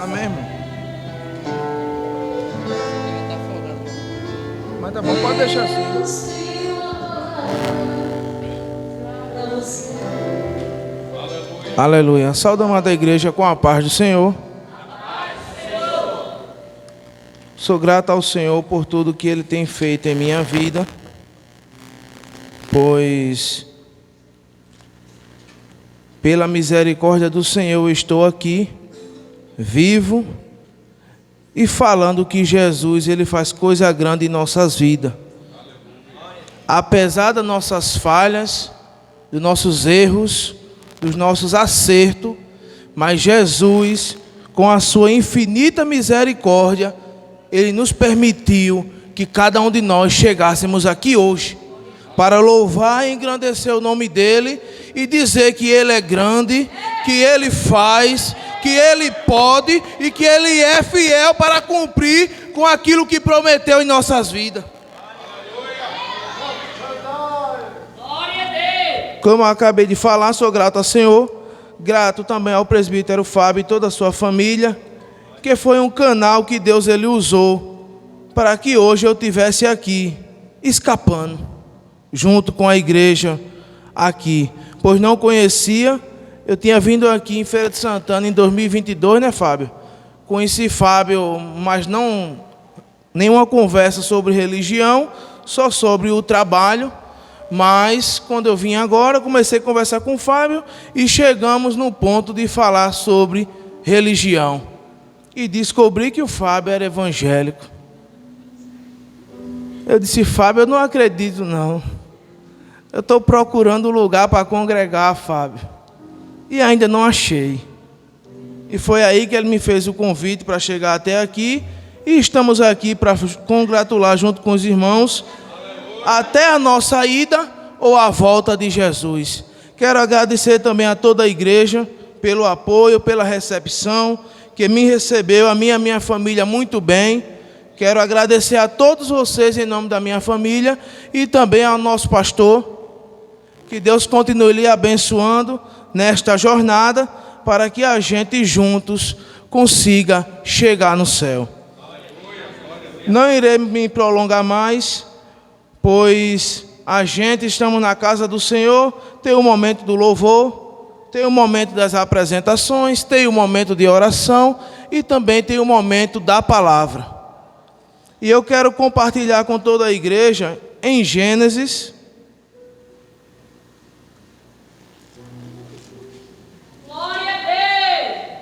Amém, irmão? Mas tá bom, pode deixar assim. Aleluia. Sauda, amada igreja, com a paz do Senhor. Sou grato ao Senhor por tudo que Ele tem feito em minha vida, pois pela misericórdia do Senhor eu estou aqui, vivo e falando que Jesus, Ele faz coisa grande em nossas vidas. Apesar das nossas falhas, dos nossos erros, dos nossos acertos, mas Jesus, com a sua infinita misericórdia, Ele nos permitiu que cada um de nós chegássemos aqui hoje para louvar e engrandecer o nome dEle e dizer que Ele é grande, que Ele faz, que Ele pode e que Ele é fiel para cumprir com aquilo que prometeu em nossas vidas. Como eu acabei de falar, sou grato ao Senhor, grato também ao presbítero Fábio e toda a sua família, que foi um canal que Deus Ele usou para que hoje eu estivesse aqui, escapando, junto com a igreja aqui, pois não conhecia. Eu tinha vindo aqui em Feira de Santana em 2022, né, Fábio? Conheci Fábio, mas não nenhuma conversa sobre religião, só sobre o trabalho. Mas quando eu vim agora, comecei a conversar com o Fábio e chegamos no ponto de falar sobre religião. E descobri que o Fábio era evangélico. Eu disse: Fábio, eu não acredito não. Eu estou procurando um lugar para congregar, Fábio, e ainda não achei. E foi aí que ele me fez o convite para chegar até aqui. E estamos aqui para congratular junto com os irmãos até a nossa ida ou a volta de Jesus. Quero agradecer também a toda a igreja pelo apoio, pela recepção, que me recebeu, a minha família muito bem. Quero agradecer a todos vocês em nome da minha família e também ao nosso pastor. Que Deus continue lhe abençoando nesta jornada para que a gente juntos consiga chegar no céu. Não irei me prolongar mais, pois a gente estamos na casa do Senhor. Tem o momento do louvor, tem o momento das apresentações, tem o momento de oração e também tem o momento da palavra. E eu quero compartilhar com toda a igreja em Gênesis. Glória a Deus!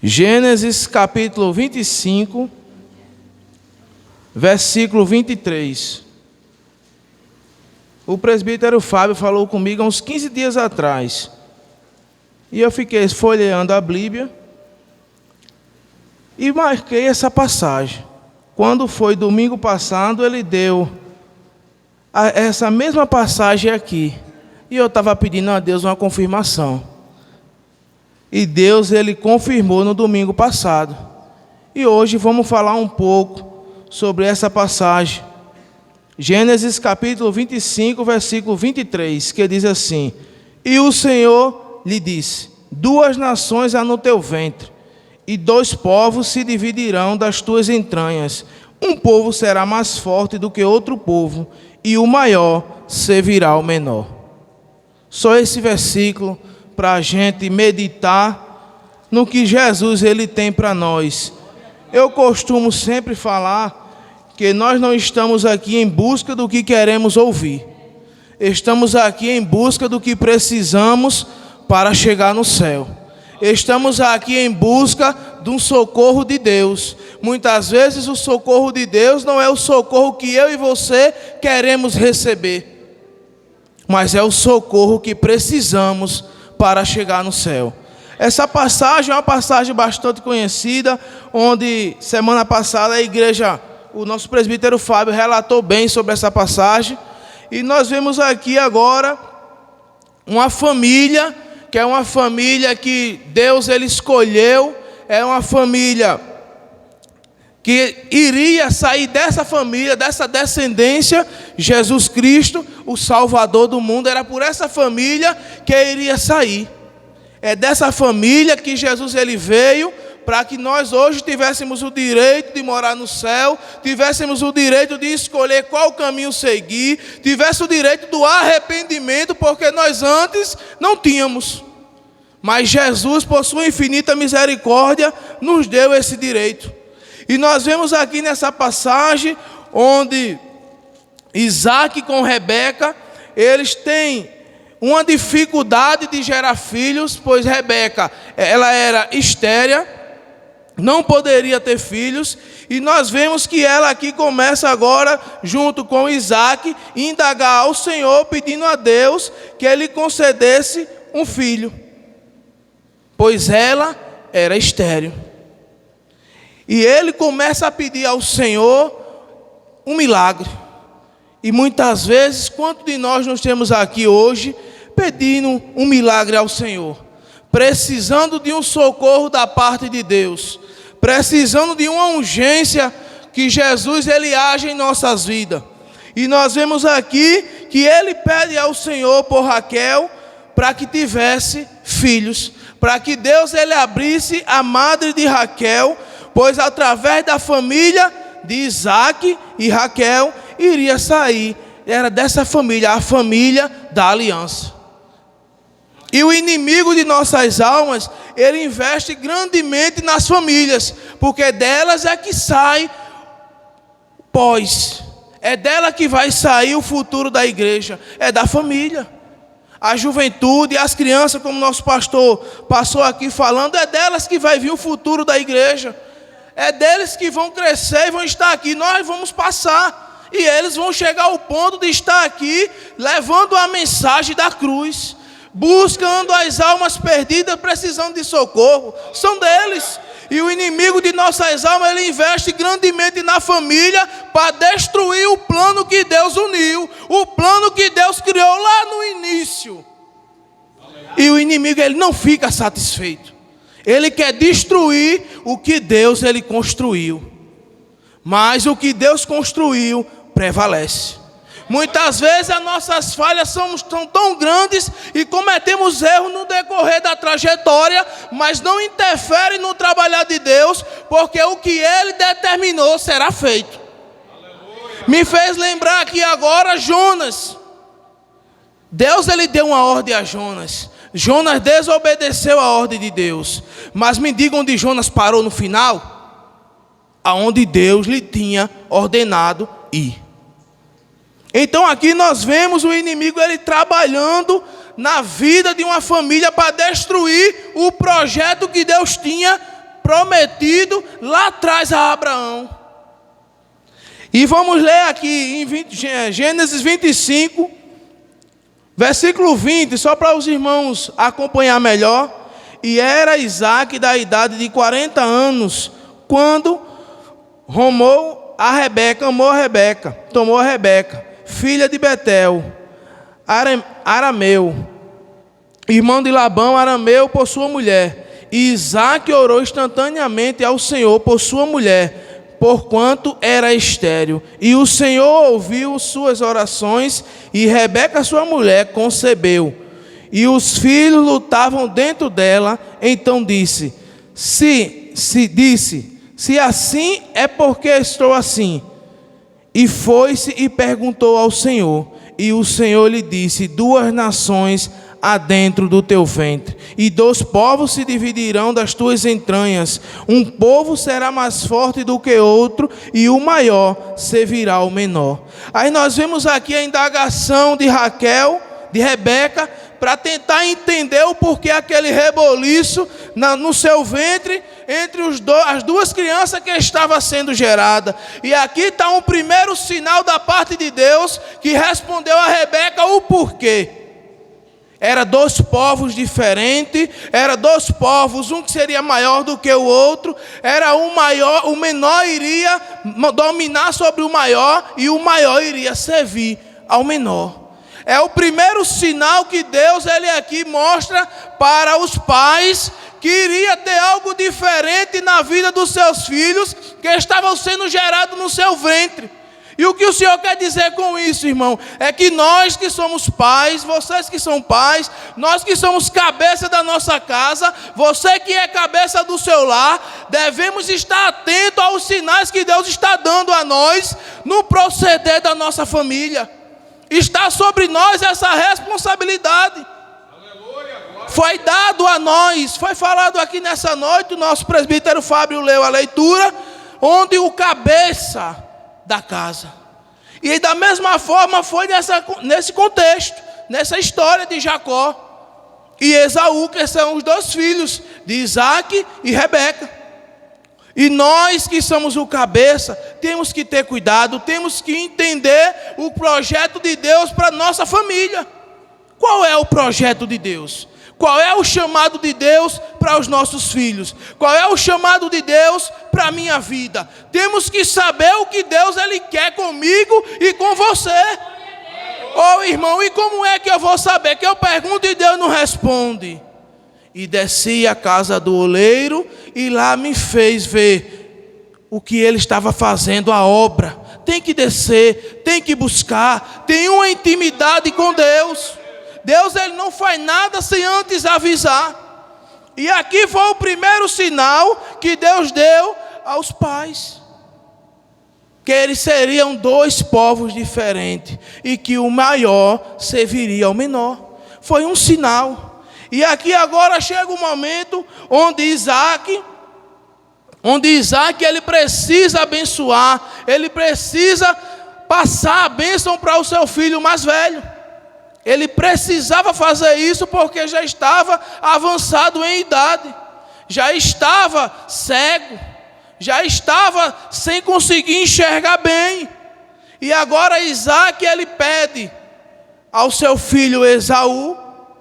Gênesis capítulo 25. Versículo 23. O presbítero Fábio falou comigo há uns 15 dias atrás. E eu fiquei folheando a Bíblia e marquei essa passagem. Quando foi domingo passado, ele deu essa mesma passagem aqui. E eu estava pedindo a Deus uma confirmação. E Deus, Ele confirmou no domingo passado. E hoje vamos falar um pouco sobre essa passagem. Gênesis capítulo 25, versículo 23, que diz assim: E o Senhor lhe disse: 2 nações há no teu ventre, e 2 povos se dividirão das tuas entranhas. Um povo será mais forte do que outro povo, e o maior servirá ao menor. Só esse versículo para a gente meditar no que Jesus Ele tem para nós. Eu costumo sempre falar que nós não estamos aqui em busca do que queremos ouvir. Estamos aqui em busca do que precisamos para chegar no céu. Estamos aqui em busca de um socorro de Deus. Muitas vezes o socorro de Deus não é o socorro que eu e você queremos receber, mas é o socorro que precisamos para chegar no céu. Essa passagem é uma passagem bastante conhecida, onde semana passada a igreja, o nosso presbítero Fábio relatou bem sobre essa passagem. E nós vemos aqui agora uma família, que é uma família que Deus Ele escolheu, é uma família que iria sair dessa família, dessa descendência. Jesus Cristo, o Salvador do mundo, era por essa família que iria sair. É dessa família que Jesus ele veio para que nós hoje tivéssemos o direito de morar no céu, tivéssemos o direito de escolher qual caminho seguir, tivesse o direito do arrependimento, porque nós antes não tínhamos. Mas Jesus, por sua infinita misericórdia, nos deu esse direito. E nós vemos aqui nessa passagem, onde Isaac com Rebeca, eles têm uma dificuldade de gerar filhos, pois Rebeca, ela era estéril, não poderia ter filhos, e nós vemos que ela aqui começa agora, junto com Isaac, indagar ao Senhor, pedindo a Deus que Ele concedesse um filho, pois ela era estéril. E ele começa a pedir ao Senhor um milagre. E muitas vezes, quantos de nós temos aqui hoje, pedindo um milagre ao Senhor, precisando de um socorro da parte de Deus, precisando de uma urgência que Jesus ele age em nossas vidas. E nós vemos aqui que ele pede ao Senhor por Raquel para que tivesse filhos, para que Deus ele abrisse a madre de Raquel, pois através da família de Isaac e Raquel iria sair, era dessa família, a família da aliança. E o inimigo de nossas almas, ele investe grandemente nas famílias, porque delas é que sai é dela que vai sair o futuro da igreja, é da família. A juventude, as crianças, como nosso pastor passou aqui falando, é delas que vai vir o futuro da igreja. É deles que vão crescer e vão estar aqui. Nós vamos passar. E eles vão chegar ao ponto de estar aqui, levando a mensagem da cruz, buscando as almas perdidas, precisando de socorro. São deles. E o inimigo de nossas almas, ele investe grandemente na família para destruir o plano que Deus uniu, o plano que Deus criou lá no início. E o inimigo, ele não fica satisfeito. Ele quer destruir o que Deus ele construiu. Mas o que Deus construiu prevalece. Muitas vezes as nossas falhas são tão grandes e cometemos erros no decorrer da trajetória, mas não interfere no trabalhar de Deus, porque o que Ele determinou será feito. Aleluia. Me fez lembrar aqui agora Jonas. Deus ele deu uma ordem a Jonas. Jonas desobedeceu a ordem de Deus. Mas me digam onde Jonas parou no final? Aonde Deus lhe tinha ordenado ir. Então aqui nós vemos o inimigo ele trabalhando na vida de uma família para destruir o projeto que Deus tinha prometido lá atrás a Abraão. E vamos ler aqui em Gênesis 25, versículo 20, só para os irmãos acompanhar melhor. E era Isaac da idade de 40 anos, quando tomou a Rebeca, filha de Betel, arameu, irmão de Labão, arameu, por sua mulher. E Isaac orou instantaneamente ao Senhor por sua mulher, porquanto era estéril. E o Senhor ouviu suas orações, e Rebeca, sua mulher, concebeu. E os filhos lutavam dentro dela. Então disse: se assim é porque estou assim. E foi-se e perguntou ao Senhor. E o Senhor lhe disse: 2 nações há dentro do teu ventre, e 2 povos se dividirão das tuas entranhas. Um povo será mais forte do que outro, e o maior servirá ao menor. Aí nós vemos aqui a indagação de Raquel, de Rebeca, para tentar entender o porquê aquele reboliço no seu ventre, entre as 2 crianças que estavam sendo geradas. E aqui está um primeiro sinal da parte de Deus, que respondeu a Rebeca o porquê. Era 2 povos diferentes, era 2 povos, um que seria maior do que o outro, o menor iria dominar sobre o maior, e o maior iria servir ao menor. É o primeiro sinal que Deus ele aqui mostra para os pais, que iria ter algo diferente na vida dos seus filhos, que estavam sendo gerados no seu ventre. E o que o Senhor quer dizer com isso, irmão? É que nós que somos pais, vocês que são pais, nós que somos cabeça da nossa casa, você que é cabeça do seu lar, devemos estar atentos aos sinais que Deus está dando a nós no proceder da nossa família. Está sobre nós essa responsabilidade. Foi dado a nós, foi falado aqui nessa noite, o nosso presbítero Fábio leu a leitura, onde o cabeça da casa. E da mesma forma foi nesse contexto, nessa história de Jacó e Esaú, que são os dois filhos de Isaac e Rebeca. E nós que somos o cabeça, temos que ter cuidado, temos que entender o projeto de Deus para a nossa família. Qual é o projeto de Deus? Qual é o chamado de Deus para os nossos filhos? Qual é o chamado de Deus para a minha vida? Temos que saber o que Deus Ele quer comigo e com você. Oh, irmão, e como é que eu vou saber? Que eu pergunto e Deus não responde. E desci à casa do oleiro e lá me fez ver o que ele estava fazendo, a obra. Tem que descer, tem que buscar, tem uma intimidade com Deus. Deus ele não faz nada sem antes avisar. E aqui foi o primeiro sinal que Deus deu aos pais. Que eles seriam dois povos diferentes. E que o maior serviria ao menor. Foi um sinal. E aqui agora chega o momento onde Isaac ele precisa abençoar. Ele precisa passar a bênção para o seu filho mais velho. Ele precisava fazer isso porque já estava avançado em idade, já estava cego, já estava sem conseguir enxergar bem. E agora Isaac ele pede ao seu filho Esaú,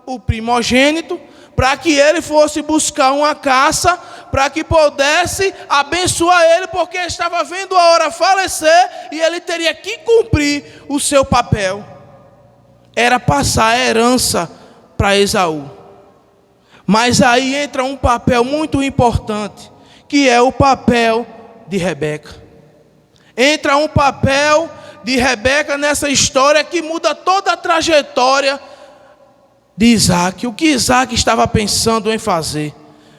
o primogênito, para que ele fosse buscar uma caça, para que pudesse abençoar ele, porque estava vendo a hora falecer e ele teria que cumprir o seu papel. Era passar a herança para Esaú. Mas aí entra um papel muito importante, que é o papel de Rebeca. Entra um papel de Rebeca nessa história que muda toda a trajetória de Isaac. O que Isaac estava pensando em fazer?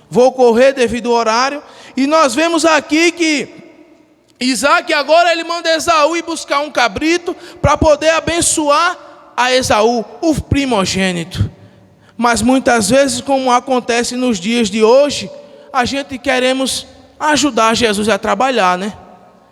Vou correr devido ao horário. E nós vemos aqui que Isaac agora ele manda Esaú ir buscar um cabrito para poder abençoar a Esaú, o primogênito. Mas muitas vezes, como acontece nos dias de hoje, a gente queremos ajudar Jesus a trabalhar, né?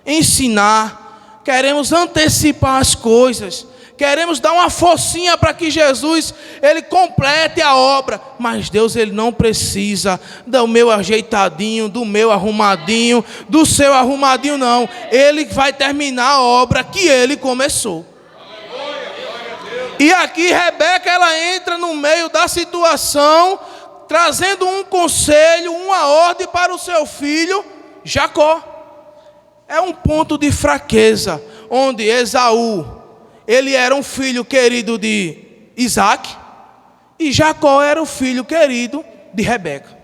Ensinar, queremos antecipar as coisas, queremos dar uma forcinha para que Jesus ele complete a obra. Mas Deus ele não precisa do meu ajeitadinho, do meu arrumadinho, do seu arrumadinho, não. Ele vai terminar a obra que ele começou. E aqui Rebeca ela entra no meio da situação, trazendo um conselho, uma ordem para o seu filho Jacó. É um ponto de fraqueza, onde Esaú, ele era um filho querido de Isaac, e Jacó era o filho querido de Rebeca.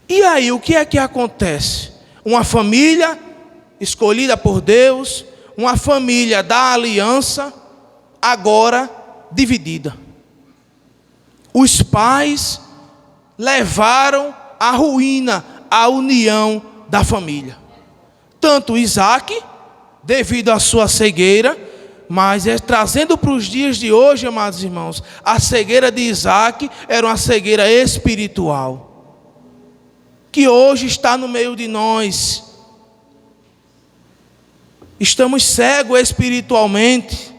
E aí, o que é que acontece? Uma família escolhida por Deus, uma família da aliança, agora dividida. Os pais levaram à ruína a união da família. Tanto Isaac, devido à sua cegueira, mas trazendo para os dias de hoje, amados irmãos, a cegueira de Isaac era uma cegueira espiritual, que hoje está no meio de nós. Estamos cegos espiritualmente,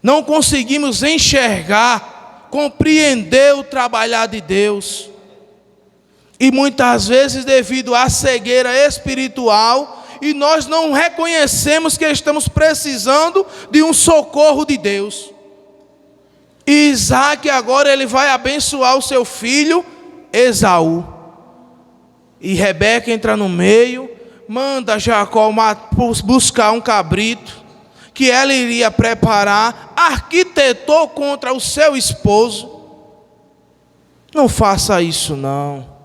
não conseguimos enxergar, compreender o trabalhar de Deus. E muitas vezes devido à cegueira espiritual, e nós não reconhecemos que estamos precisando de um socorro de Deus. E Isaac agora ele vai abençoar o seu filho Esaú. E Rebeca entra no meio, manda Jacó buscar um cabrito, que ela iria preparar, arquitetou contra o seu esposo. Não faça isso não.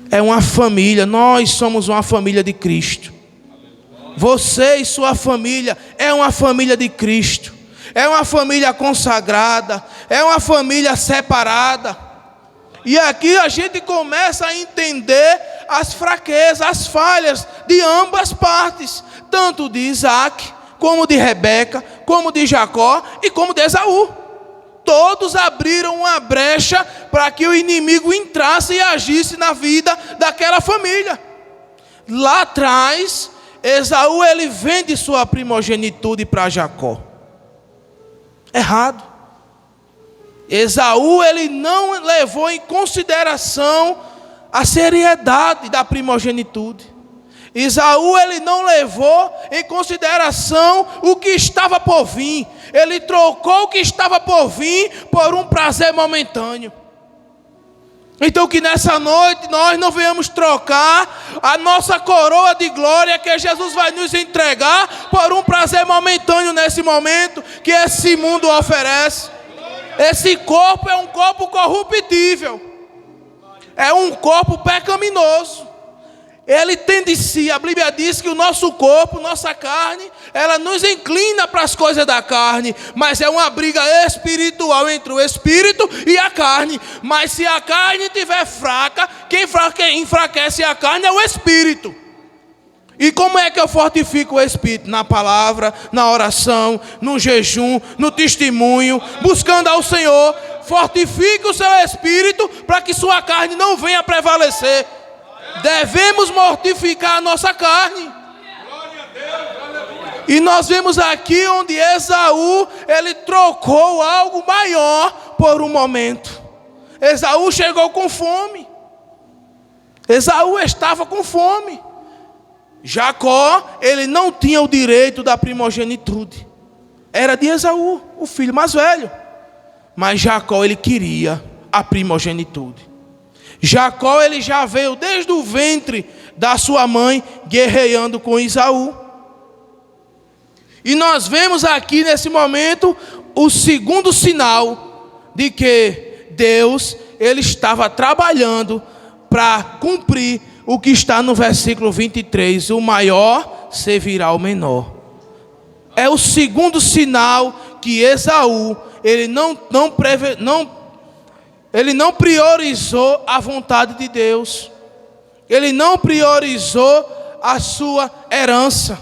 É uma família, nós somos uma família de Cristo. Você e sua família é uma família de Cristo. É uma família consagrada. É uma família separada. E aqui a gente começa a entender as fraquezas, as falhas de ambas partes. Tanto de Isaac, como de Rebeca, como de Jacó e como de Esaú. Todos abriram uma brecha para que o inimigo entrasse e agisse na vida daquela família. Lá atrás, Esaú ele vende sua primogenitude para Jacó. Errado. Esaú ele não levou em consideração a seriedade da primogenitude. Esaú ele não levou em consideração o que estava por vir. Ele trocou o que estava por vir por um prazer momentâneo. Então que nessa noite nós não venhamos trocar a nossa coroa de glória que Jesus vai nos entregar por um prazer momentâneo nesse momento que esse mundo oferece. Esse corpo é um corpo corruptível. É um corpo pecaminoso. Ele tem de si, a Bíblia diz que o nosso corpo, nossa carne, ela nos inclina para as coisas da carne, mas é uma briga espiritual entre o espírito e a carne. Mas se a carne estiver fraca, quem enfraquece a carne é o espírito. E como é que eu fortifico o espírito? Na palavra, na oração, no jejum, no testemunho, buscando ao Senhor. Fortifique o seu espírito para que sua carne não venha prevalecer. Devemos mortificar a nossa carne. E nós vemos aqui onde Esaú, ele trocou algo maior por um momento. Esaú chegou com fome. Esaú estava com fome. Jacó, ele não tinha o direito da primogenitude. Era de Esaú, o filho mais velho. Mas Jacó, ele queria a primogenitude. Jacó ele já veio desde o ventre da sua mãe guerreando com Esaú. E nós vemos aqui nesse momento o segundo sinal de que Deus ele estava trabalhando para cumprir o que está no versículo 23. O maior servirá ao menor. É o segundo sinal que Esaú ele ele não priorizou a vontade de Deus. Ele não priorizou a sua herança,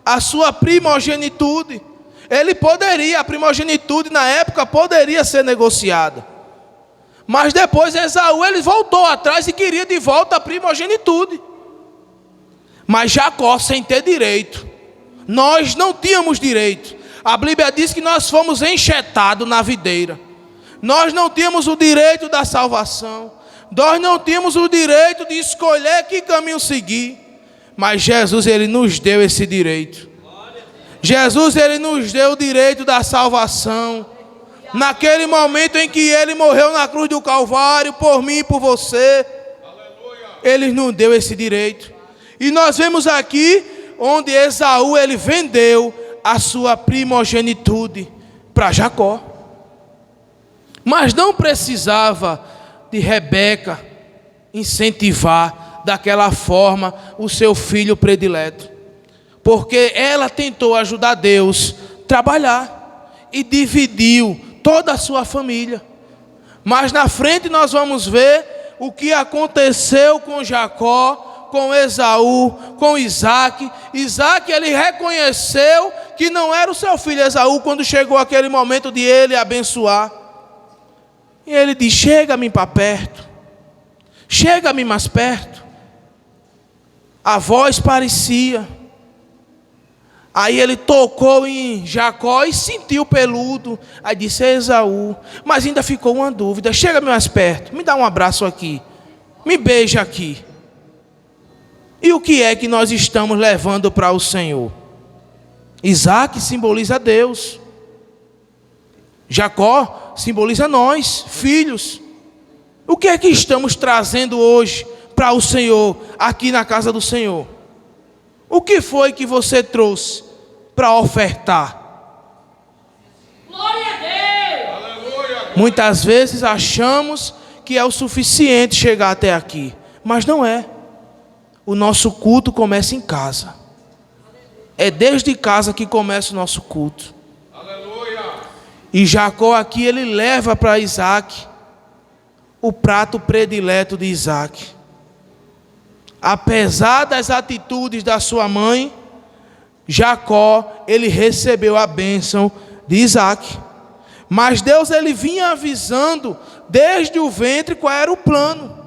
a sua primogenitude. Ele poderia, a primogenitude na época poderia ser negociada. Mas depois Esaú ele voltou atrás e queria de volta a primogenitude. Mas Jacó sem ter direito. Nós não tínhamos direito. A Bíblia diz que nós fomos enxertados na videira. Nós não tínhamos o direito da salvação. Nós não tínhamos o direito de escolher que caminho seguir. Mas Jesus, ele nos deu esse direito. Jesus, ele nos deu o direito da salvação. Naquele momento em que ele morreu na cruz do Calvário, por mim e por você. Ele nos deu esse direito. E nós vemos aqui, onde Esaú, ele vendeu a sua primogenitude para Jacó. Mas não precisava de Rebeca incentivar daquela forma o seu filho predileto. Porque ela tentou ajudar Deus a trabalhar e dividiu toda a sua família. Mas na frente nós vamos ver o que aconteceu com Jacó, com Esaú, com Isaac. Isaac ele reconheceu que não era o seu filho Esaú quando chegou aquele momento de ele abençoar. E ele diz: chega-me para perto, chega-me mais perto. A voz parecia. Aí ele tocou em Jacó e sentiu peludo. Aí disse: Esaú. Mas ainda ficou uma dúvida: chega-me mais perto, me dá um abraço aqui, me beija aqui. E o que é que nós estamos levando para o Senhor? Isaac simboliza Deus. Jacó simboliza nós, filhos. O que é que estamos trazendo hoje para o Senhor, aqui na casa do Senhor? O que foi que você trouxe para ofertar? Glória a Deus! Muitas vezes achamos que é o suficiente chegar até aqui, mas não é. O nosso culto começa em casa. É desde casa que começa o nosso culto. Aleluia. E Jacó aqui, ele leva para Isaac o prato predileto de Isaac. Apesar das atitudes da sua mãe, Jacó, ele recebeu a bênção de Isaac. Mas Deus, ele vinha avisando desde o ventre qual era o plano.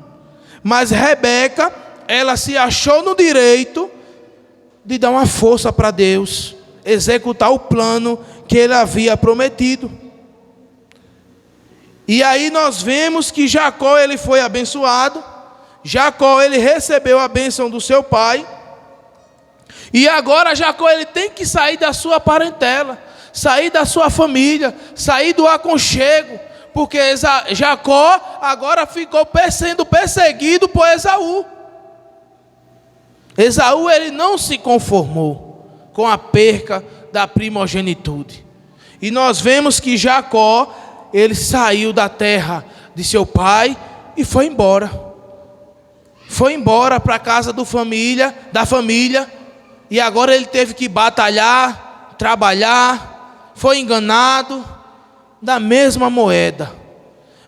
Mas Rebeca, ela se achou no direito de dar uma força para Deus, executar o plano que ele havia prometido. E aí nós vemos que Jacó, ele foi abençoado. Jacó, ele recebeu a bênção do seu pai. E agora Jacó, ele tem que sair da sua parentela, sair da sua família, sair do aconchego, porque Jacó agora ficou sendo perseguido por Esaú. Esaú, ele não se conformou com a perca da primogenitude. E nós vemos que Jacó, ele saiu da terra de seu pai e foi embora. Foi embora para a casa da família, e agora ele teve que batalhar, trabalhar, foi enganado da mesma moeda.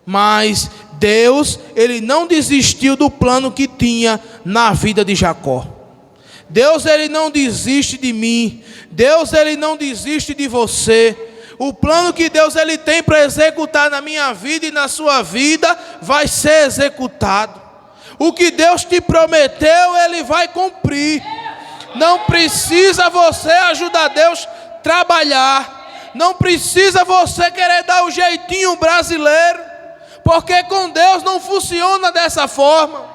Mas Deus, ele não desistiu do plano que tinha na vida de Jacó. Deus, ele não desiste de mim. Deus, ele não desiste de você. O plano que Deus, ele tem para executar na minha vida e na sua vida vai ser executado. O que Deus te prometeu, ele vai cumprir. Não precisa você ajudar Deus a trabalhar. Não precisa você querer dar o jeitinho brasileiro, porque com Deus não funciona dessa forma.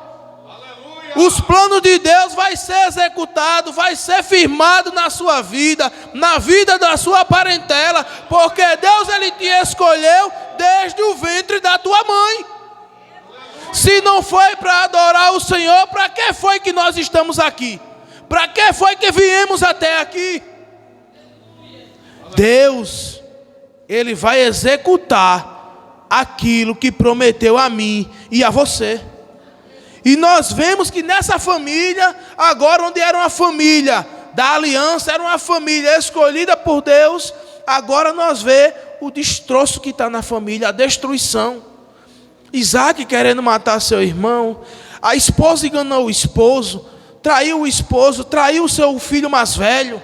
Os planos de Deus vai ser executado, vai ser firmado na sua vida, na vida da sua parentela, porque Deus, ele te escolheu desde o ventre da tua mãe. Se não foi para adorar o Senhor, para que foi que nós estamos aqui? Para que foi que viemos até aqui? Deus, ele vai executar aquilo que prometeu a mim e a você. E nós vemos que nessa família, agora onde era uma família da aliança, era uma família escolhida por Deus, agora nós vemos o destroço que está na família, a destruição. Isaac querendo matar seu irmão, a esposa enganou o esposo, traiu o seu filho mais velho.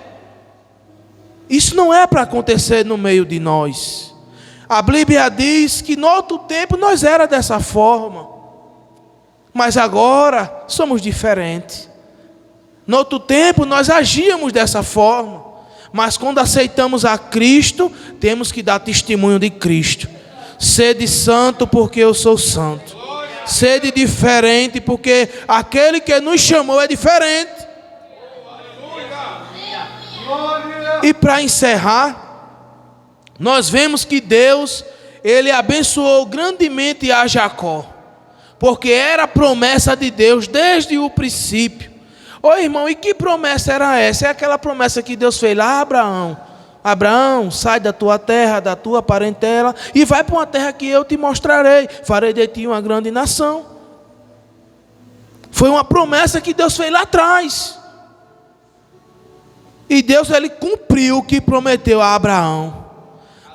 Isso não é para acontecer no meio de nós. A Bíblia diz que no outro tempo nós era dessa forma, mas agora somos diferentes. No outro tempo nós agíamos dessa forma, mas quando aceitamos a Cristo, temos que dar testemunho de Cristo. Sede santo porque eu sou santo. Sede diferente porque aquele que nos chamou é diferente. E para encerrar, nós vemos que Deus, ele abençoou grandemente a Jacó, porque era a promessa de Deus desde o princípio. Ô irmão, e que promessa era essa? É aquela promessa que Deus fez lá a Abraão. Abraão, sai da tua terra, da tua parentela, e vai para uma terra que eu te mostrarei. Farei de ti uma grande nação. Foi uma promessa que Deus fez lá atrás. E Deus, ele cumpriu o que prometeu a Abraão.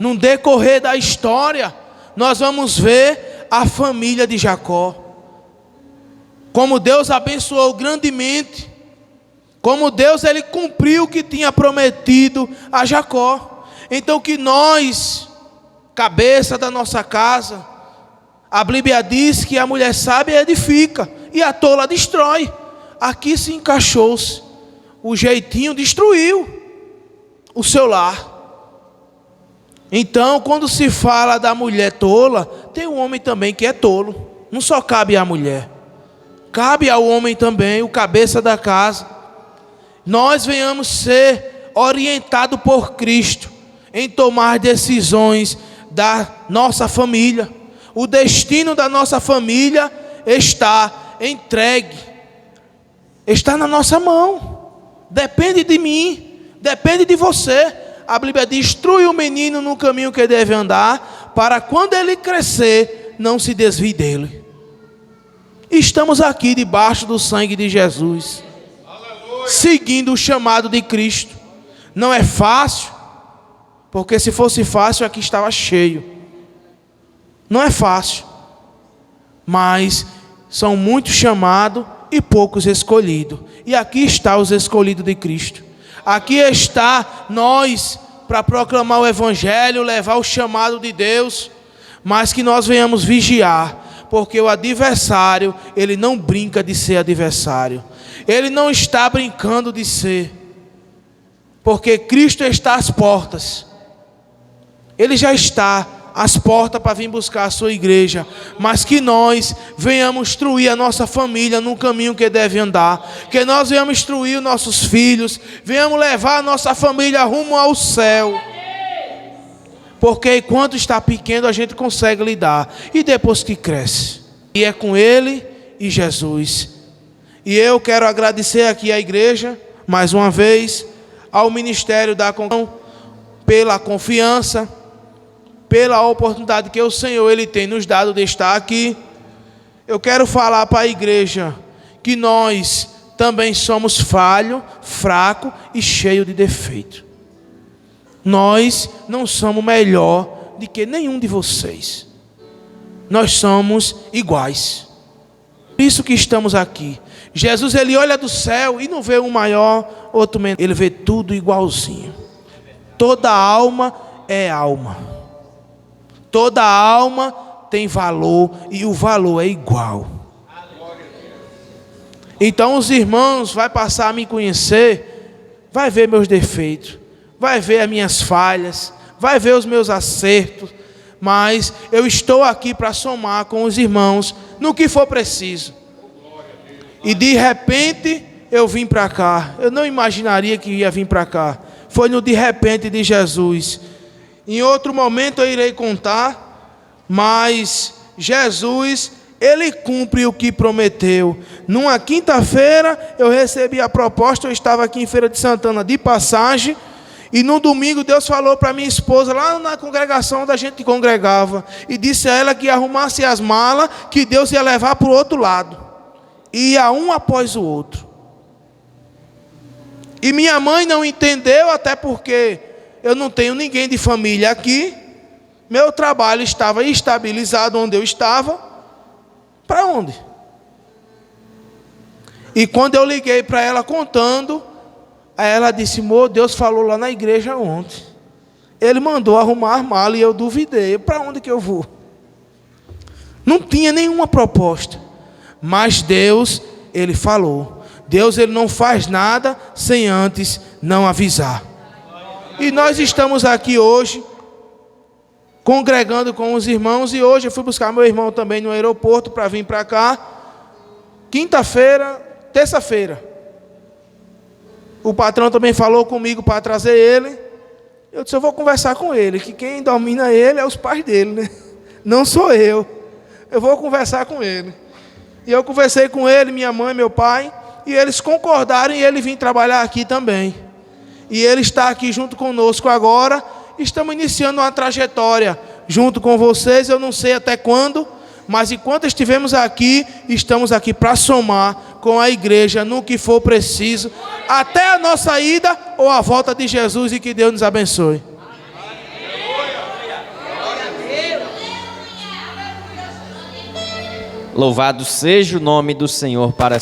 No decorrer da história, nós vamos ver a família de Jacó, como Deus abençoou grandemente, como Deus, ele cumpriu o que tinha prometido a Jacó. Então que nós, cabeça da nossa casa, a Bíblia diz que a mulher sábia edifica e a tola destrói. Aqui se encaixou-se, o jeitinho destruiu o seu lar. Então, quando se fala da mulher tola, tem um homem também que é tolo. Não só cabe à mulher, cabe ao homem também, o cabeça da casa. Nós venhamos ser orientados por Cristo em tomar decisões da nossa família. O destino da nossa família está entregue, está na nossa mão. Depende de mim, depende de você. A Bíblia diz: instrui o menino no caminho que deve andar, para quando ele crescer, não se desvie dele. Estamos aqui debaixo do sangue de Jesus, seguindo o chamado de Cristo. Não é fácil, porque se fosse fácil aqui estava cheio. Não é fácil, mas são muitos chamados e poucos escolhidos. E aqui está os escolhidos de Cristo. Aqui está nós para proclamar o Evangelho, levar o chamado de Deus, mas que nós venhamos vigiar, porque o adversário, ele não brinca de ser adversário. Ele não está brincando de ser, porque Cristo está às portas. Ele já está às portas para vir buscar a sua igreja, mas que nós venhamos instruir a nossa família no caminho que deve andar, que nós venhamos instruir os nossos filhos, venhamos levar a nossa família rumo ao céu, porque enquanto está pequeno a gente consegue lidar, e depois que cresce, e é com Ele e Jesus. E eu quero agradecer aqui à igreja, mais uma vez, ao Ministério da Congregação, pela confiança, pela oportunidade que o Senhor Ele tem nos dado de estar aqui. Eu quero falar para a igreja que nós também somos falho, fraco e cheio de defeito. Nós não somos melhor do que nenhum de vocês. Nós somos iguais. Por isso que estamos aqui. Jesus, Ele olha do céu e não vê um maior, outro menor. Ele vê tudo igualzinho. Toda alma é alma. Toda alma tem valor e o valor é igual. Então os irmãos vão passar a me conhecer, vai ver meus defeitos, vai ver as minhas falhas, vai ver os meus acertos, mas eu estou aqui para somar com os irmãos no que for preciso. E de repente eu vim para cá. Eu não imaginaria que ia vir para cá. Foi no de repente de Jesus. Em outro momento eu irei contar, mas Jesus, Ele cumpre o que prometeu. Numa quinta-feira eu recebi a proposta, eu estava aqui em Feira de Santana de passagem, e no domingo Deus falou para minha esposa, lá na congregação onde a gente congregava, e disse a ela que arrumasse as malas, que Deus ia levar para o outro lado. E ia um após o outro. E minha mãe não entendeu, até porque eu não tenho ninguém de família aqui. Meu trabalho estava estabilizado onde eu estava. Para onde? E quando eu liguei para ela contando, aí ela disse, amor, Deus falou lá na igreja ontem. Ele mandou arrumar a mala e eu duvidei. Para onde que eu vou? Não tinha nenhuma proposta. Mas Deus, Ele falou. Deus, Ele não faz nada sem antes não avisar. E nós estamos aqui hoje, congregando com os irmãos, e hoje eu fui buscar meu irmão também no aeroporto para vir para cá. Quinta-feira, terça-feira, o patrão também falou comigo para trazer ele. Eu disse, eu vou conversar com ele, que quem domina ele é os pais dele, né? Não sou eu. Eu vou conversar com ele. E eu conversei com ele, minha mãe, meu pai, e eles concordaram em ele vir trabalhar aqui também. E ele está aqui junto conosco agora. Estamos iniciando uma trajetória junto com vocês. Eu não sei até quando, mas enquanto estivermos aqui, estamos aqui para somar com a igreja no que for preciso, até a nossa ida ou a volta de Jesus, e que Deus nos abençoe. Louvado seja o nome do Senhor para